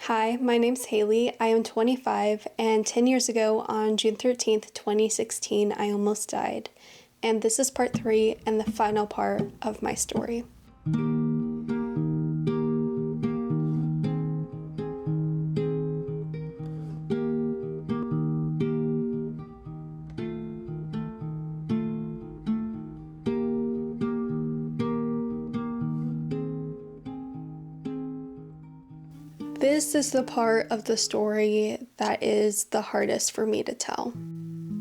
Hi, my name's Hailee. I am 25, and 10 years ago, on June 13th, 2016, I almost died. And this is part 3 and the final part of my story. This is the part of the story that is the hardest for me to tell.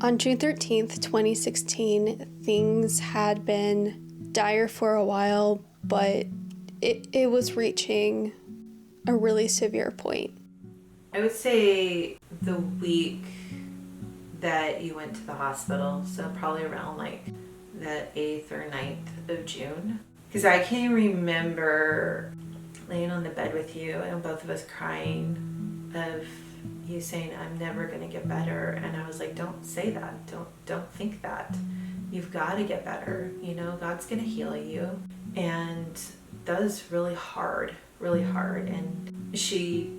On June 13th, 2016, things had been dire for a while, but it was reaching a really severe point. I would say the week that you went to the hospital, so probably around like the 8th or 9th of June. Because I can remember laying on the bed with you and both of us crying of you saying, I'm never going to get better. And I was like, don't say that. Don't think that. You've got to get better. You know, God's going to heal you. And that was really hard. And she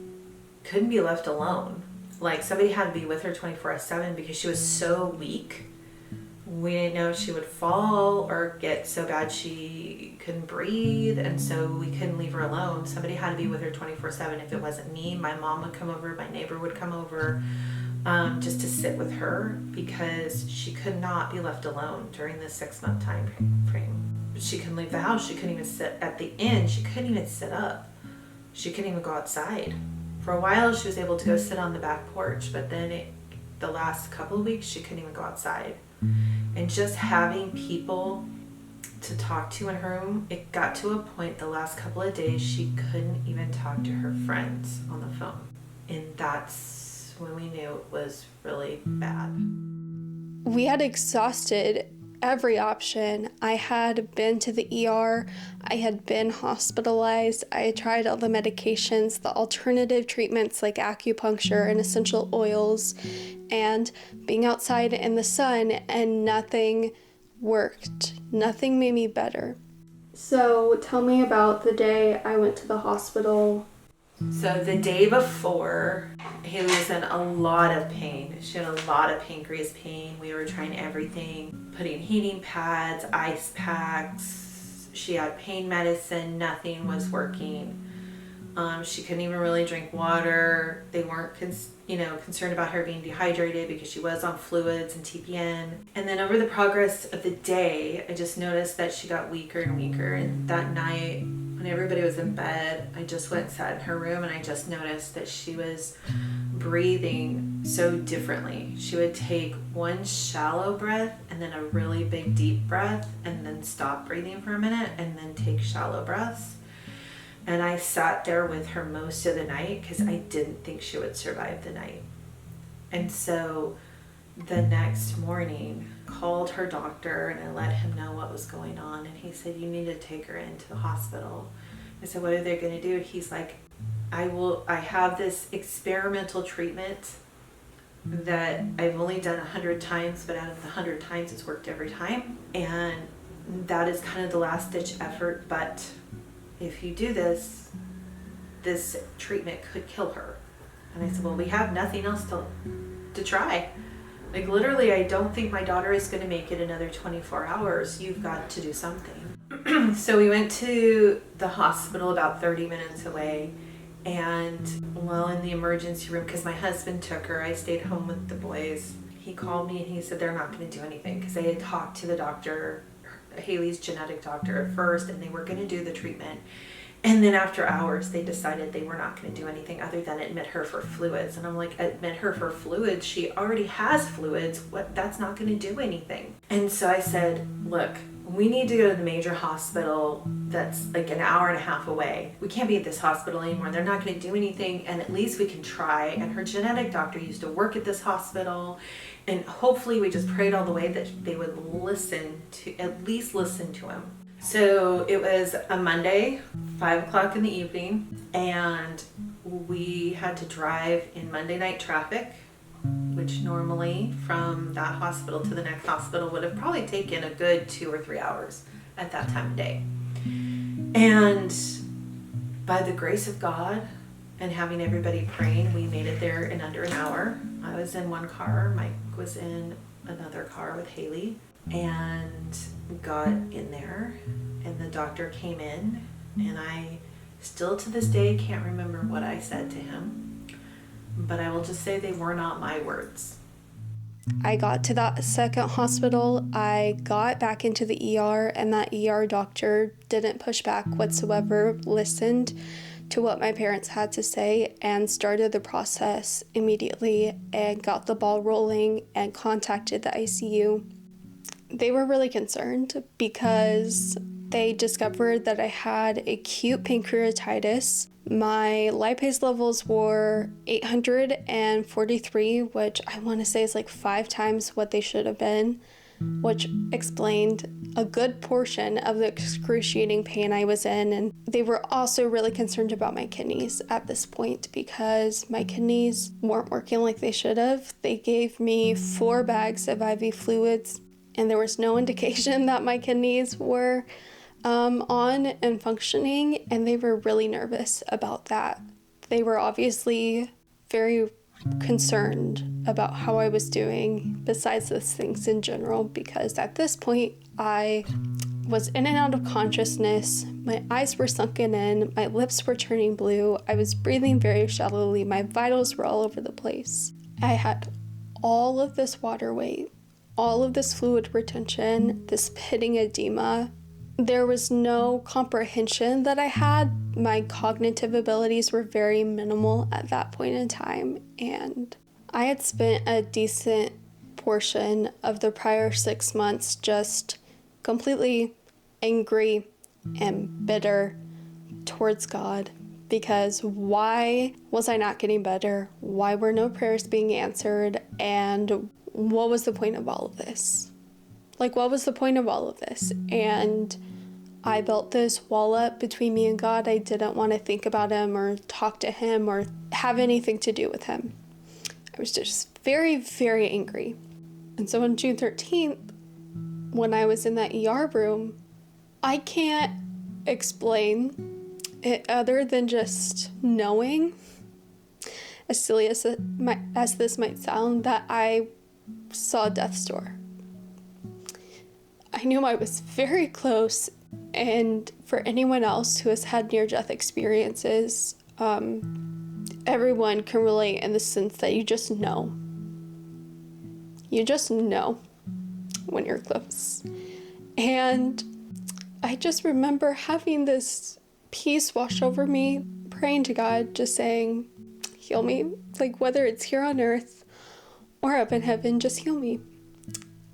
couldn't be left alone. Like somebody had to be with her 24/7 because she was so weak. We didn't know if she would fall or get so bad she couldn't breathe, and so we couldn't leave her alone. Somebody had to be with her 24/7. If it wasn't me, my mom would come over, my neighbor would come over, just to sit with her because she could not be left alone during this 6-month time frame. She couldn't leave the house. She couldn't even sit at the inn. She couldn't even sit up. She couldn't even go outside. For a while, she was able to go sit on the back porch, but then the last couple of weeks, she couldn't even go outside. And just having people to talk to in her room, it got to a point the last couple of days she couldn't even talk to her friends on the phone. And that's when we knew it was really bad. We had exhausted every option. I had been to the ER, I had been hospitalized, I had tried all the medications, the alternative treatments like acupuncture and essential oils, and being outside in the sun, and nothing worked. Nothing made me better. So tell me about the day I went to the hospital. So the day before, Hailee was in a lot of pain. She had a lot of pancreas pain. We were trying everything, putting heating pads, ice packs. She had pain medicine. Nothing was working. She couldn't even really drink water. They weren't concerned about her being dehydrated because she was on fluids and TPN. And then over the progress of the day, I just noticed that she got weaker and weaker. And that night, when everybody was in bed, I just went and sat in her room and I just noticed that she was breathing so differently. She would take one shallow breath and then a really big deep breath and then stop breathing for a minute and then take shallow breaths. And I sat there with her most of the night because I didn't think she would survive the night. And so the next morning, called her doctor and I let him know what was going on. And he said, you need to take her into the hospital. I said, what are they going to do? He's like, I have this experimental treatment that I've only done 100 times, but out of the 100 times it's worked every time. And that is kind of the last ditch effort. But if you do this treatment could kill her. And I said, well, we have nothing else to try. Like literally, I don't think my daughter is going to make it another 24 hours. You've got to do something. So we went to the hospital about 30 minutes away. And while in the emergency room, because my husband took her, I stayed home with the boys. He called me and he said they're not going to do anything because they had talked to the doctor, Hailee's genetic doctor at first, and they were going to do the treatment. And then after hours, they decided they were not going to do anything other than admit her for fluids. And I'm like, admit her for fluids? She already has fluids. What? That's not going to do anything. And so I said, look, we need to go to the major hospital that's like an hour and a half away. We can't be at this hospital anymore. They're not going to do anything, and at least we can try. And her genetic doctor used to work at this hospital, and hopefully we just prayed all the way that they would at least listen to him. So it was a Monday, 5 o'clock in the evening, and we had to drive in Monday night traffic, which normally from that hospital to the next hospital would have probably taken a good 2 or 3 hours at that time of day. And by the grace of God, and having everybody praying, we made it there in under an hour. I was in one car, Mike was in another car with Hailee, and got in there, and the doctor came in, and I still to this day can't remember what I said to him, but I will just say they were not my words. I got to that second hospital, I got back into the ER, and that ER doctor didn't push back whatsoever, listened to what my parents had to say, and started the process immediately and got the ball rolling and contacted the ICU. They were really concerned because they discovered that I had acute pancreatitis. My lipase levels were 843, which I want to say is like 5 times what they should have been, which explained a good portion of the excruciating pain I was in. And they were also really concerned about my kidneys at this point because my kidneys weren't working like they should have. They gave me 4 bags of IV fluids, and there was no indication that my kidneys were on and functioning, and they were really nervous about that. They were obviously very concerned about how I was doing besides those things in general, because at this point I was in and out of consciousness, my eyes were sunken in, my lips were turning blue, I was breathing very shallowly, my vitals were all over the place. I had all of this water weight, all of this fluid retention, this pitting edema. There was no comprehension that I had. My cognitive abilities were very minimal at that point in time, and I had spent a decent portion of the prior 6 months just completely angry and bitter towards God, because why was I not getting better? Why were no prayers being answered? And what was the point of all of this? Like, what was the point of all of this? And I built this wall up between me and God. I didn't want to think about him or talk to him or have anything to do with him. I was just very, very angry. And so on June 13th, when I was in that ER room, I can't explain it other than just knowing, as silly as this might sound, that I saw death's door. I knew I was very close, and for anyone else who has had near-death experiences, everyone can relate in the sense that you just know. You just know when you're close. And I just remember having this peace wash over me, praying to God, just saying, heal me. Like, whether it's here on earth or up in heaven, just heal me.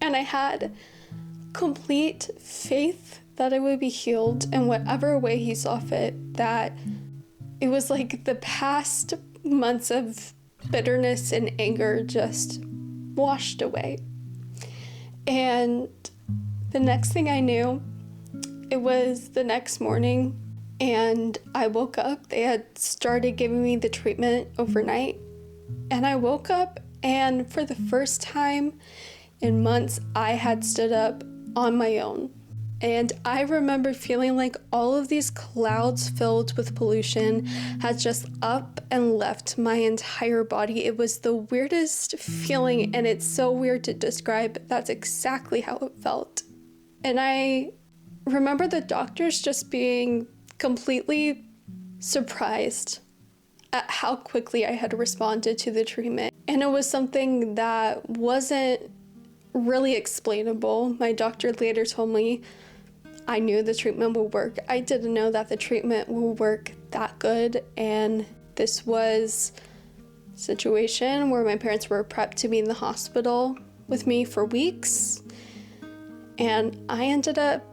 And I had complete faith that I would be healed in whatever way he saw fit, that it was like the past months of bitterness and anger just washed away. And the next thing I knew, it was the next morning, and I woke up. They had started giving me the treatment overnight, and I woke up, and for the first time in months, I had stood up on my own. And I remember feeling like all of these clouds filled with pollution had just up and left my entire body. It was the weirdest feeling, and it's so weird to describe, but that's exactly how it felt. And I remember the doctors just being completely surprised at how quickly I had responded to the treatment. And it was something that wasn't really explainable. My doctor later told me I knew the treatment would work. I didn't know that the treatment would work that good, and this was a situation where my parents were prepped to be in the hospital with me for weeks, and I ended up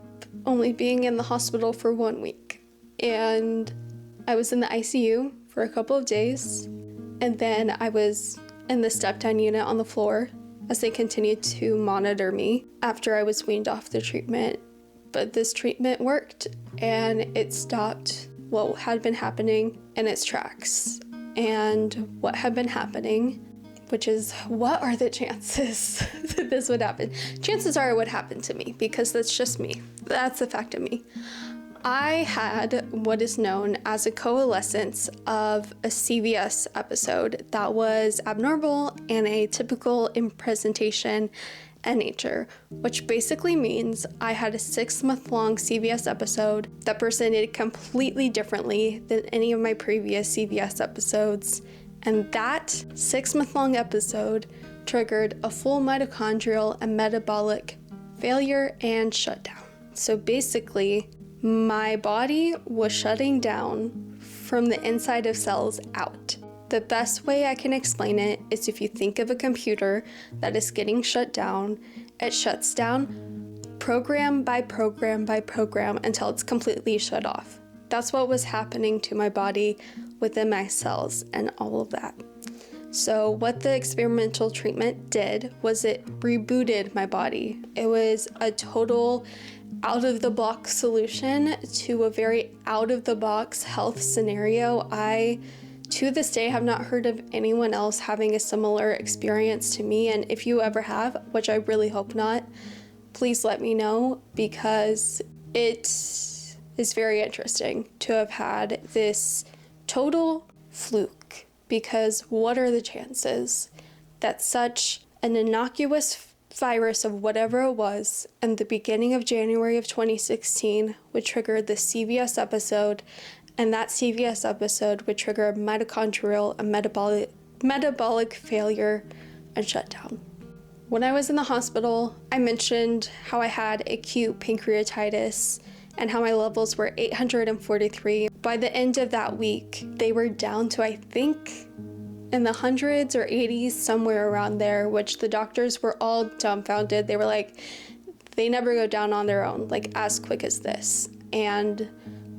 only being in the hospital for 1 week. And I was in the ICU for a couple of days, and then I was in the step-down unit on the floor as they continued to monitor me after I was weaned off the treatment. But this treatment worked, and it stopped what had been happening in its tracks. And what had been happening, which is, what are the chances that this would happen? Chances are it would happen to me, because that's just me. That's a fact of me. I had what is known as a coalescence of a CVS episode that was abnormal and atypical in presentation and nature, which basically means I had a 6-month-long CVS episode that presented completely differently than any of my previous CVS episodes. And that 6-month-long episode triggered a full mitochondrial and metabolic failure and shutdown. So basically, my body was shutting down from the inside of cells out. The best way I can explain it is if you think of a computer that is getting shut down, it shuts down program by program by program until it's completely shut off. That's what was happening to my body within my cells and all of that. So what the experimental treatment did was it rebooted my body. It was a total out-of-the-box solution to a very out-of-the-box health scenario. I, to this day, have not heard of anyone else having a similar experience to me, and if you ever have, which I really hope not, please let me know, because it is very interesting to have had this total fluke, because what are the chances that such an innocuous virus of whatever it was in the beginning of January of 2016 would trigger the CVS episode, and that CVS episode would trigger mitochondrial and metabolic failure and shutdown. When I was in the hospital, I mentioned how I had acute pancreatitis and how my levels were 843. By the end of that week, they were down to, I think, in the hundreds or 80s, somewhere around there, which the doctors were all dumbfounded. They were like, they never go down on their own, like as quick as this. And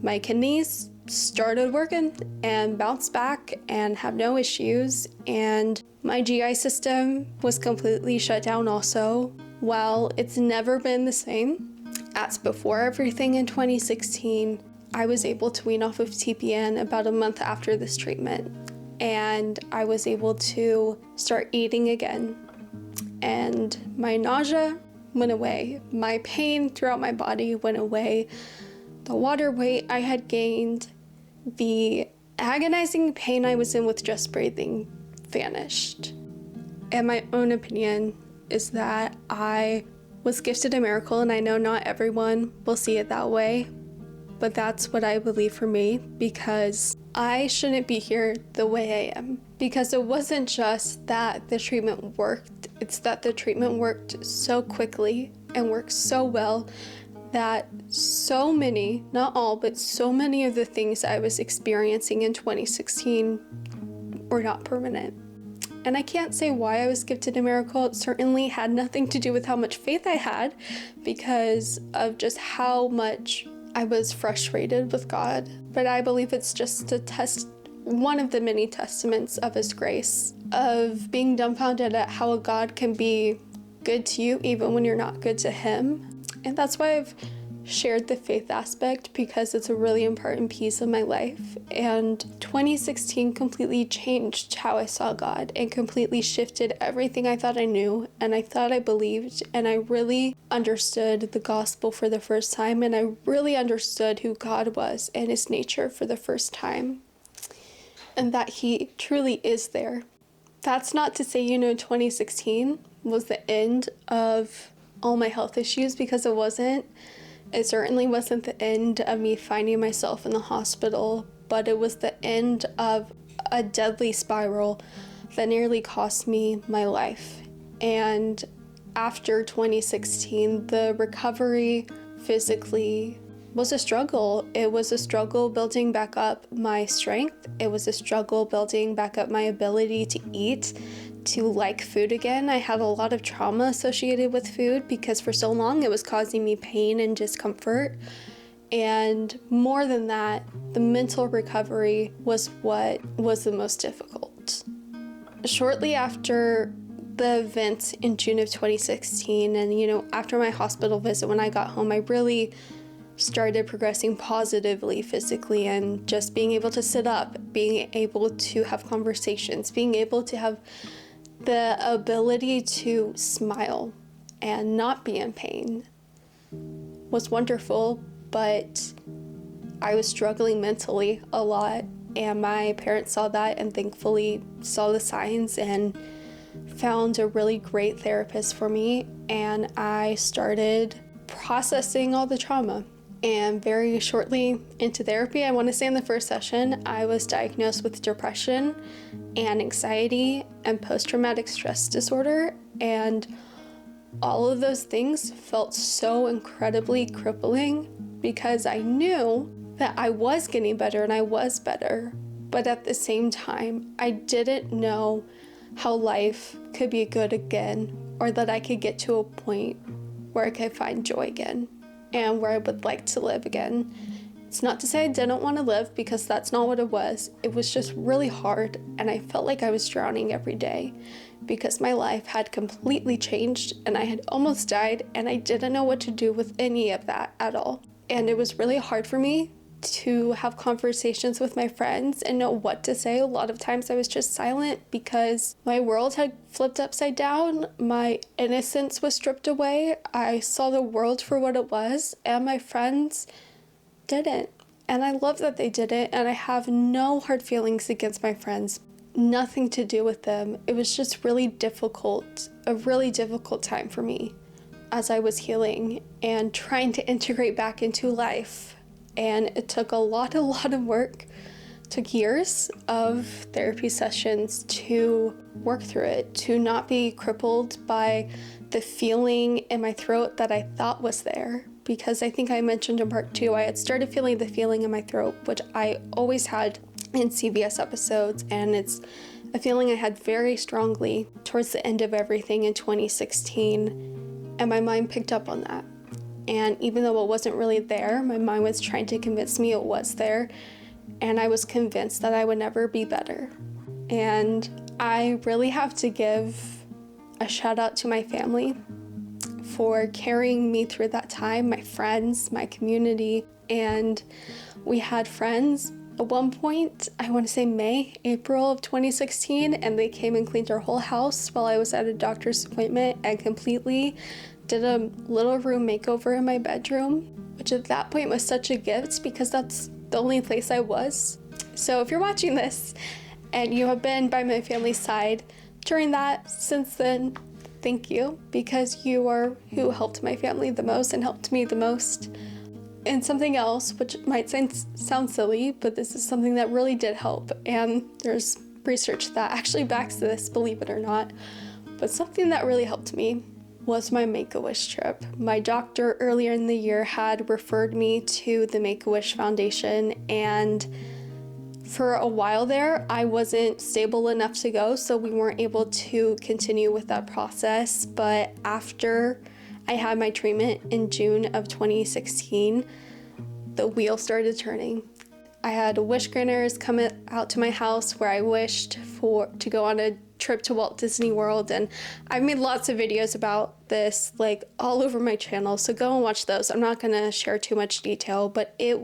my kidneys started working and bounced back and have no issues. And my GI system was completely shut down also. While it's never been the same as before everything in 2016, I was able to wean off of TPN about a month after this treatment. And I was able to start eating again. And my nausea went away. My pain throughout my body went away. The water weight I had gained, the agonizing pain I was in with just breathing vanished. And my own opinion is that I was gifted a miracle, and I know not everyone will see it that way, but that's what I believe for me, because I shouldn't be here the way I am. Because it wasn't just that the treatment worked, it's that the treatment worked so quickly and worked so well that so many, not all, but so many of the things I was experiencing in 2016 were not permanent. And I can't say why I was gifted a miracle. It certainly had nothing to do with how much faith I had, because of just how much I was frustrated with God. But I believe it's just one of the many testaments of His grace, of being dumbfounded at how a God can be good to you even when you're not good to Him. And that's why I've shared the faith aspect, because it's a really important piece of my life. And 2016 completely changed how I saw God and completely shifted everything I thought I knew and I thought I believed. And I really understood the gospel for the first time, and I really understood who God was and His nature for the first time, and that He truly is there. That's not to say, 2016 was the end of all my health issues, because it wasn't. It certainly wasn't the end of me finding myself in the hospital, but it was the end of a deadly spiral that nearly cost me my life. And after 2016, the recovery physically was a struggle. It was a struggle building back up my strength. It was a struggle building back up my ability to eat, to like food again. I had a lot of trauma associated with food, because for so long it was causing me pain and discomfort. And more than that, the mental recovery was what was the most difficult. Shortly after the events in June of 2016, and after my hospital visit, when I got home, I really started progressing positively physically, and just being able to sit up, being able to have conversations, being able to have the ability to smile and not be in pain was wonderful. But I was struggling mentally a lot, and my parents saw that and thankfully saw the signs and found a really great therapist for me, and I started processing all the trauma. And very shortly into therapy, I want to say in the first session, I was diagnosed with depression and anxiety and post-traumatic stress disorder. And all of those things felt so incredibly crippling because I knew that I was getting better and I was better. But at the same time, I didn't know how life could be good again, or that I could get to a point where I could find joy again and where I would like to live again. It's not to say I didn't want to live, because that's not what it was. It was just really hard, and I felt like I was drowning every day because my life had completely changed and I had almost died, and I didn't know what to do with any of that at all. And it was really hard for me to have conversations with my friends and know what to say. A lot of times I was just silent because my world had flipped upside down. My innocence was stripped away. I saw the world for what it was, and my friends didn't. And I love that they didn't, and I have no hard feelings against my friends. Nothing to do with them. It was just really difficult, a really difficult time for me as I was healing and trying to integrate back into life. And it took a lot of work. It took years of therapy sessions to work through it, to not be crippled by the feeling in my throat that I thought was there. Because I think I mentioned in part 2, I had started feeling the feeling in my throat, which I always had in CVS episodes, and it's a feeling I had very strongly towards the end of everything in 2016, and my mind picked up on that. And even though it wasn't really there, my mind was trying to convince me it was there, and I was convinced that I would never be better. And I really have to give a shout out to my family for carrying me through that time, my friends, my community. And we had friends at one point, I want to say April of 2016, and they came and cleaned our whole house while I was at a doctor's appointment and completely did a little room makeover in my bedroom, which at that point was such a gift because that's the only place I was. So if you're watching this and you have been by my family's side during that since then, thank you, because you are who helped my family the most and helped me the most. And something else, which might sound silly, but this is something that really did help, and there's research that actually backs this, believe it or not, but something that really helped me was my Make-A-Wish trip. My doctor earlier in the year had referred me to the Make-A-Wish Foundation, and for a while there, I wasn't stable enough to go, so we weren't able to continue with that process. But after I had my treatment in June of 2016, the wheel started turning. I had wish granters come out to my house where I wished to go on a trip to Walt Disney World, and I've made lots of videos about this like all over my channel, so go and watch those. I'm not gonna share too much detail, but it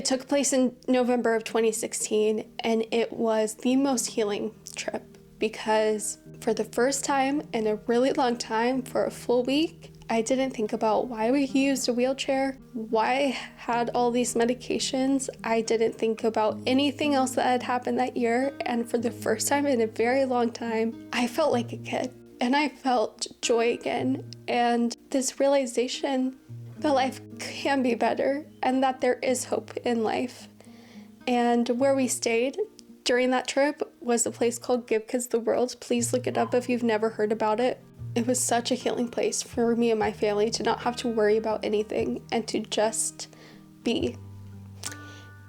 took place in November of 2016, and it was the most healing trip because for the first time in a really long time, for a full week, I didn't think about why we used a wheelchair, why I had all these medications. I didn't think about anything else that had happened that year, and for the first time in a very long time, I felt like a kid, and I felt joy again, and this realization that life can be better and that there is hope in life. And where we stayed during that trip was a place called Give Kids the World. Please look it up if you've never heard about it. It was such a healing place for me and my family to not have to worry about anything and to just be.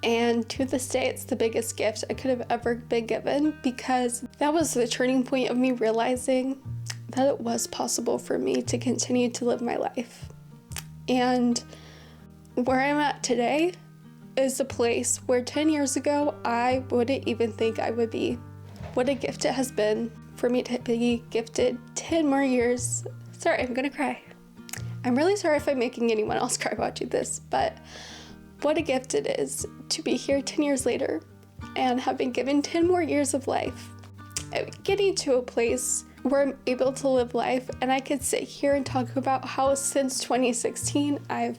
And to this day, it's the biggest gift I could have ever been given, because that was the turning point of me realizing that it was possible for me to continue to live my life. And where I'm at today is a place where 10 years ago, I wouldn't even think I would be. What a gift it has been for me to be gifted 10 more years. Sorry, I'm gonna cry. I'm really sorry if I'm making anyone else cry watching this, but what a gift it is to be here 10 years later and have been given 10 more years of life. Getting to a place where I'm able to live life, and I could sit here and talk about how since 2016 I've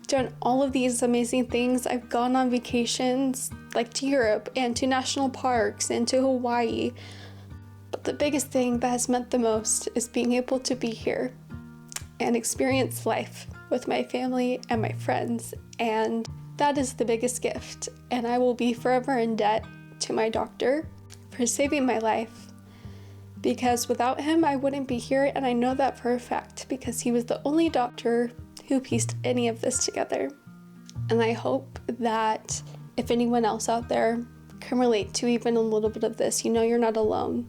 done all of these amazing things. I've gone on vacations like to Europe and to national parks and to Hawaii. But the biggest thing that has meant the most is being able to be here and experience life with my family and my friends. And that is the biggest gift. And I will be forever in debt to my doctor for saving my life, because without him, I wouldn't be here. And I know that for a fact because he was the only doctor who pieced any of this together. And I hope that if anyone else out there can relate to even a little bit of this, you know you're not alone.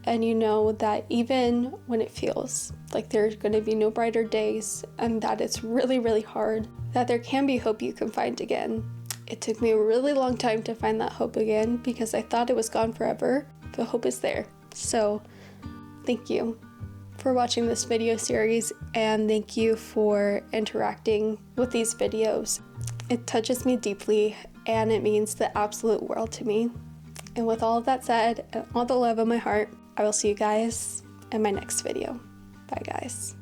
And you know that even when it feels like there's going to be no brighter days and that it's really, really hard, that there can be hope you can find again. It took me a really long time to find that hope again because I thought it was gone forever. The hope is there. So thank you for watching this video series, and thank you for interacting with these videos. It touches me deeply and it means the absolute world to me. And with all of that said and all the love in my heart, I will see you guys in my next video. Bye guys.